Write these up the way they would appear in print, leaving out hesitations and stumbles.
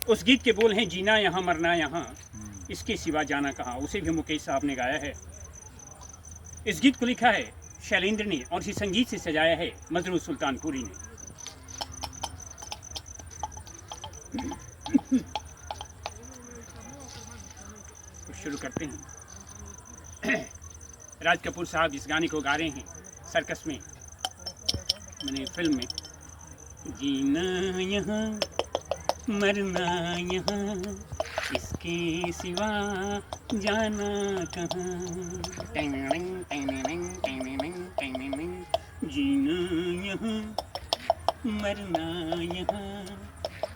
उस गीत के बोल हैं जीना यहाँ मरना यहाँ, इसके सिवा जाना कहाँ। उसे भी मुकेश साहब ने गाया है। इस गीत को लिखा है शैलेंद्र ने और इसे संगीत से सजाया है मजरू सुल्तानपुरी ने। तो शुरू करते हैं। राज कपूर साहब इस गाने को गा रहे हैं सर्कस में, मैंने फिल्म में। जीना यहाँ मरना यहाँ, इसके सिवा जाना कहाँ। जीना यहाँ मरना यहाँ,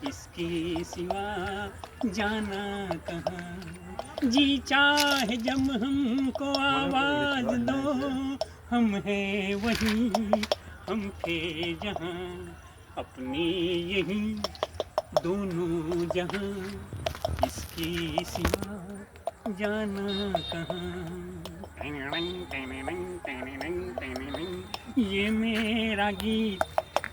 इसके सिवा जाना कहाँ। जी चाहे जब हमको आवाज दो, हम है वही हम थे जहाँ, अपने यही दोनों जहाँ, इसके सिवा जाना कहाँ। ये मेरा गीत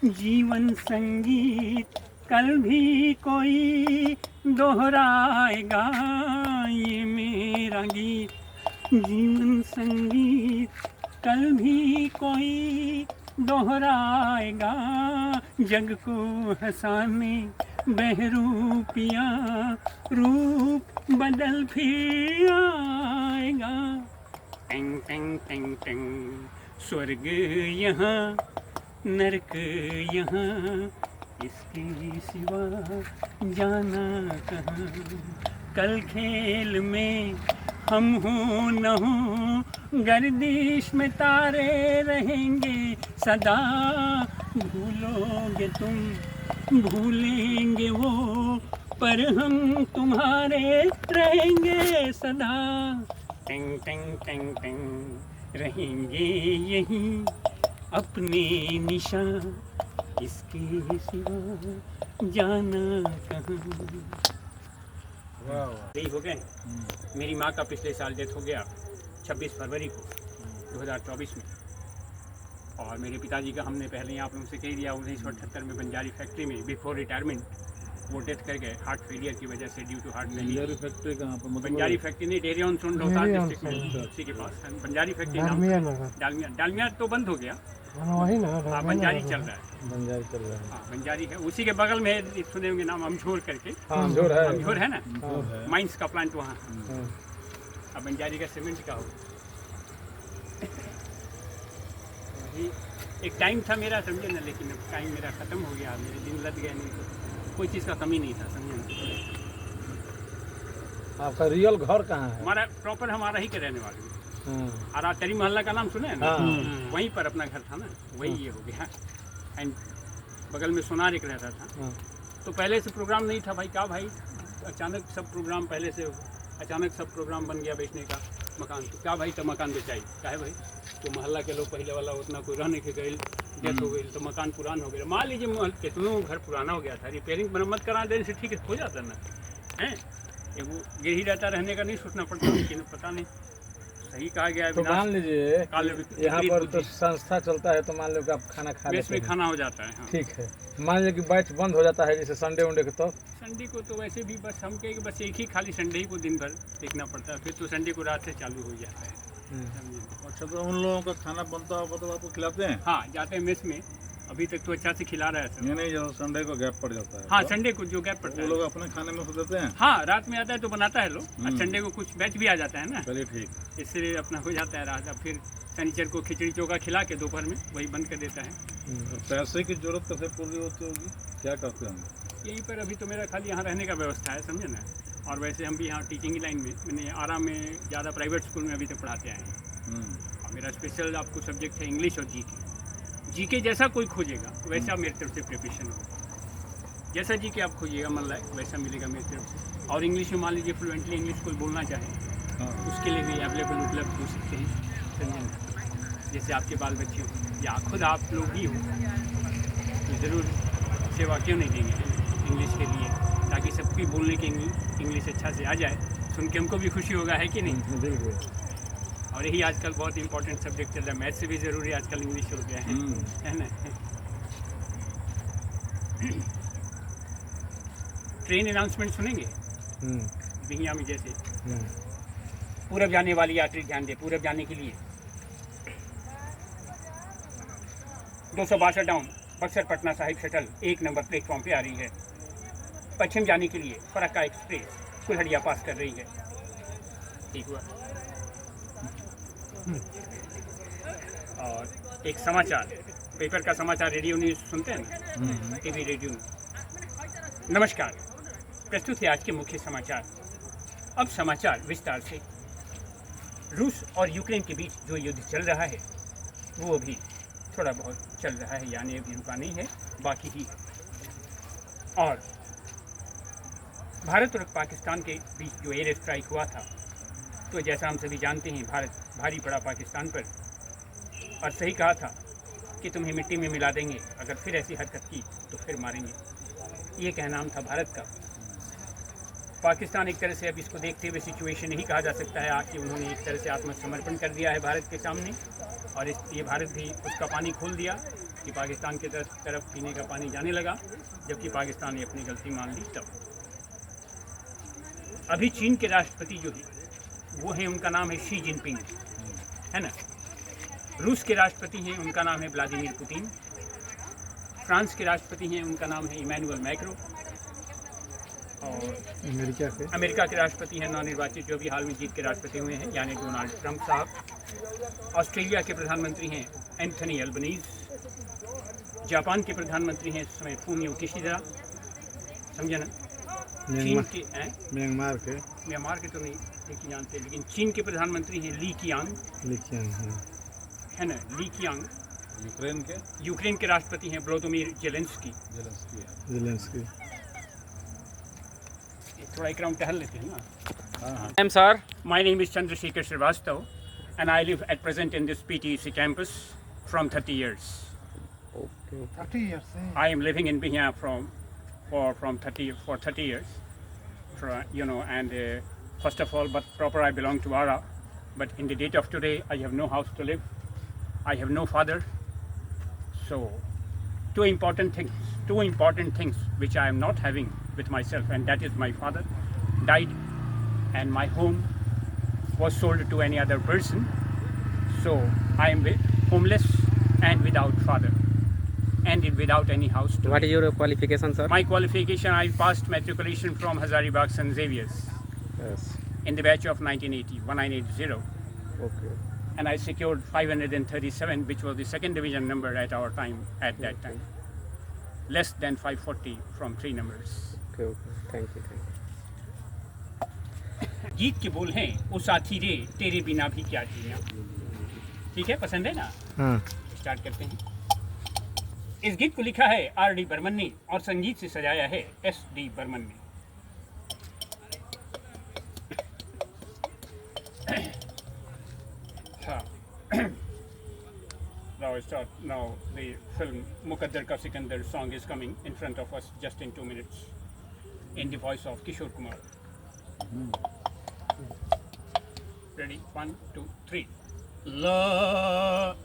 जीवन संगीत, कल भी कोई दोहराएगा। ये मेरा गीत जीवन संगीत, कल भी कोई दोहराएगा। जग को हंसाने बहरूपिया, रूप बदल फिर आएगा। टेंग टेंग टेंग टेंग, स्वर्ग यहाँ नरक यहाँ, इसके सिवा जाना कहाँ। कल खेल में हम हो न हो, गर्दिश में तारे रहेंगे सदा। भूलोगे तुम भूलेंगे वो, पर हम तुम्हारे रहेंगे सदा। टेंग टेंग टेंग टेंग, रहेंगे यही अपने निशान, इसके सिवा जाना कहाँ। यही हो गए। मेरी माँ का पिछले साल डेथ हो गया 26 फरवरी को 2024 में। और मेरे पिताजी का हमने पहले ही आप लोगों से कह दिया, 1978 में बंजारी फैक्ट्री में बिफोर रिटायरमेंट वो डेथ कर गए हार्ट फेलियर की वजह से, due to heart failure. Banjari factory कहाँ पर? बंजारी फैक्ट्री नहीं, डेरी ऑन सोन रोहतास डिस्ट्रिक्ट में, उसी के पास बंजारी फैक्ट्री नाम। डालमिया तो बंद हो गया, वही ना। हाँ बंजारी चल रहा है। बंजारी चल रहा है। हाँ बंजारी है, उसी के बगल में सुने होंगे नाम अमझोर करके। हाँ अमझोर है, अमझोर है ना, माइंस का प्लांट वहाँ। अब बंजारी का सीमेंट का हो। एक टाइम था मेरा, समझे ना, लेकिन अब टाइम मेरा ख़त्म हो गया, मेरे दिन लग गए, नहीं तो कोई चीज़ का कमी नहीं था, समझे ना। आपका रियल घर कहाँ है? हमारा प्रॉपर हमारा ही के रहने वाले हैं। आरातरी मोहल्ला का नाम सुने हैं ना, वहीं पर अपना घर था ना, वही ये हो गया। एंड बगल में सोनार एक रहता था। तो पहले से प्रोग्राम नहीं था भाई, क्या भाई अचानक सब प्रोग्राम पहले से, अचानक सब प्रोग्राम बन गया बेचने का मकान। तो क्या भाई तो मकान बेचाई, क्या है भाई, तो मोहल्ला के लोग पहले वाला उतना कोई रहने के गए, डेथ हो गई तो मकान पुराना हो गया। मान लीजिए कितनों घर पुराना हो गया था, रिपेयरिंग मरम्मत करा देने से ठीक है, हो जाता ना है। वो गिर ही रहता, रहने का नहीं सोचना पड़ता, लेकिन पता नहीं सही कहा गया है। तो मान लीजिए यहाँ पर तो संस्था चलता है, तो मान लो कि आप खाना खा लेते हैं, में खाना हो जाता है। हाँ। ठीक है, मान लीजिए कि बैच बंद हो जाता है, जैसे संडे वनडे के, तो संडे को तो वैसे भी बस हम कहें कि बस एक ही खाली संडे ही को दिन भर देखना पड़ता है, फिर तो संडे को रात से चालू हो जाता है। अच्छा, तो उन लोगों का खाना बनता होगा तो आपको खिलाते हैं? हाँ जाते हैं मेस में, अभी तक तो अच्छा से खिला रहा है। ये नहीं जो संडे को गैप पड़ जाता है? हाँ संडे को जो गैप पड़ता है वो लोग अपने खाने में से देते हैं। हाँ रात में आता है तो बनाता है लोग, और संडे को कुछ बैच भी आ जाता है ना। चलिए ठीक, इसलिए अपना हो जाता है रात। अब फिर शनिचर को खिचड़ी चोखा खिला के दोपहर में वही बंद कर देता है। पैसे की जरूरत कैसे पूरी होती होगी, क्या करते हैं? यहीं पर अभी तो मेरा खाली यहाँ रहने का व्यवस्था है, समझे ना। और वैसे हम भी यहाँ टीचिंग लाइन में, मैंने आरा में ज़्यादा प्राइवेट स्कूल में अभी तक पढ़ाते आए हैं। और मेरा स्पेशल आपको सब्जेक्ट है इंग्लिश और जीके। जीके जैसा कोई खोजेगा वैसा मेरी तरफ से प्रिपरेशन होगा, जैसा जीके आप खोजिएगा मन लायक वैसा मिलेगा मेरी तरफ से। और इंग्लिश में मान लीजिए फ्लुएंटली इंग्लिश कोई बोलना चाहे, उसके लिए भी अवेलेबल उपलब्ध हो सकते हैं, समझे। जैसे आपके बाल बच्चे हो या खुद आप लोग ही हो, तो ज़रूर सेवा क्यों नहीं देंगे इंग्लिश के लिए, ताकि सबकी बोलने की इंग्लिश अच्छा से आ जाए, सुन के हमको भी खुशी होगा, है कि नहीं। और यही आजकल बहुत इंपॉर्टेंट सब्जेक्ट चल रहा है, मैथ से भी ज़रूरी आजकल इंग्लिश हो गया है ना। ट्रेन अनाउंसमेंट सुनेंगे बिहिया में जैसे पूरब जाने वाली यात्री ध्यान दे, पूरब जाने के लिए 262 down Buxar Patna Sahib shuttle 1 number platform पे आ रही है। पश्चिम जाने के लिए फरक्का एक्सप्रेस कुल्हड़िया पास कर रही है। ठीक हुआ। और एक समाचार, पेपर का समाचार रेडियो न्यूज़ सुनते हैं ना, टीवी रेडियो न्यूज़। नमस्कार, प्रस्तुत है आज के मुख्य समाचार। अब समाचार विस्तार से। रूस और यूक्रेन के बीच जो युद्ध चल रहा है वो अभी थोड़ा बहुत चल रहा है, यानी अभी रुका नहीं है, बाकी ही है। और भारत और पाकिस्तान के बीच जो एयर स्ट्राइक हुआ था, तो जैसा हम सभी जानते हैं भारत भारी पड़ा पाकिस्तान पर और सही कहा था कि तुम्हें मिट्टी में मिला देंगे, अगर फिर ऐसी हरकत की तो फिर मारेंगे। ये कहनाम था भारत का। पाकिस्तान एक तरह से अब इसको देखते हुए सिचुएशन नहीं कहा जा सकता है कि उन्होंने एक तरह से आत्मसमर्पण कर दिया है भारत के सामने, और ये भारत भी उसका पानी खोल दिया कि पाकिस्तान की तरफ पीने का पानी जाने लगा, जबकि पाकिस्तान ने अपनी गलती मान ली। तब अभी चीन के राष्ट्रपति जो है वो है, उनका नाम है शी जिनपिंग, है ना। रूस के राष्ट्रपति हैं, उनका नाम है व्लादिमीर पुतिन। फ्रांस के राष्ट्रपति हैं, उनका नाम है इमैनुअल मैक्रो। और अमेरिका के राष्ट्रपति हैं नवनिर्वाचित, जो भी हाल में जीत के राष्ट्रपति हुए हैं, यानी डोनाल्ड ट्रंप साहब। ऑस्ट्रेलिया के प्रधानमंत्री हैं एंथनी अल्बनीज। जापान के प्रधानमंत्री हैं इस समय फूमियो किशिदा, समझे ना। चीन के म्यांमार के तो नहीं देखिए जानते, लेकिन चीन के प्रधानमंत्री हैं ली कियांग, है ना, ली कियांग। यूक्रेन के राष्ट्रपति हैं व्लोदिमीर जेलेंस्की। थोड़ा एक राउंड टहल लेते हैं ना। I'm sir. My name is Chandrasekhar Srivastava and I live at present in this PTEC campus from 30 years. Okay. 30 years. I am living in Bihar for 30 years. You know, and first of all, but proper I belong to Ara, but in the date of today I have no house to live. I have no father. So two important things which I am not having with myself, and that is my father died and my home was sold to any other person. So I am homeless and without father and without any house to What is your qualification, sir? My qualification, I passed matriculation from Hazaribagh St. Xavier's Yes. in the batch of 1980, Okay. and I secured 537, which was the second division number at our time, at that time. Less than 540 from 3 numbers. Okay. Thank you. गीत के बोल हैं, ओ साथी रे तेरे बिना भी क्या जीना। ठीक है, पसंद है ना। हाँ। स्टार्ट करते हैं। इस गीत को लिखा है R.D. बर्मन ने और संगीत से सजाया है S.D. बर्मन ने। Now the film Muqaddar Ka Sikandar song is coming in front of us just in 2 minutes in the voice of Kishore Kumar. Ready? 1, 2, 3. La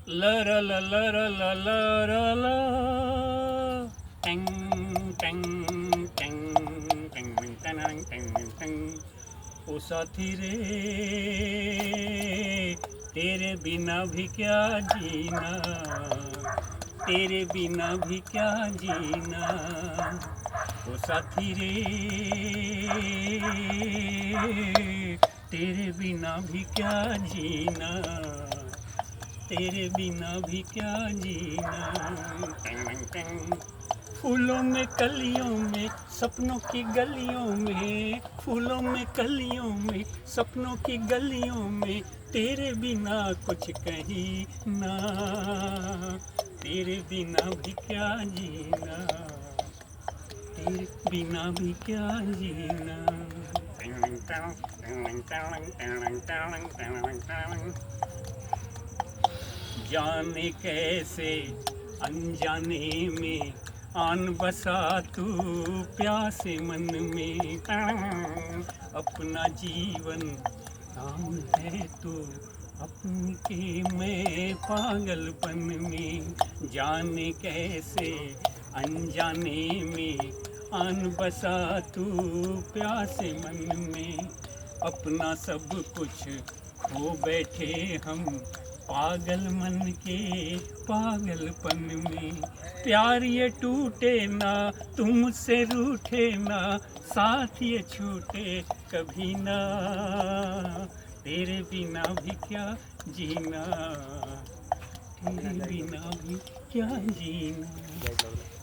la la la la la la la la tang tang tang tang tang tang tang. ओ साथी रे तेरे बिना भी क्या जीना, तेरे बिना भी क्या जीना। ओ साथी रे तेरे बिना भी क्या जीना, तेरे बिना भी क्या जीना। फूलों में कलियों में सपनों की गलियों में, फूलों में कलियों में सपनों की गलियों में, तेरे बिना कुछ कहीं ना, तेरे बिना भी क्या जीना, तेरे बिना भी क्या जीना। जाने कैसे अनजाने में आन बसा तू प्यासे मन में, अपना जीवन नाम है तू अपने के मैं पागलपन में। जाने कैसे अनजाने में आन बसा तू प्यासे मन में, अपना सब कुछ खो बैठे हम पागल मन के पागलपन में। प्यार ये टूटे ना, तुमसे रूठे ना, साथ ये छूटे कभी ना, तेरे बिना भी क्या जीना, तेरे बिना भी क्या जीना।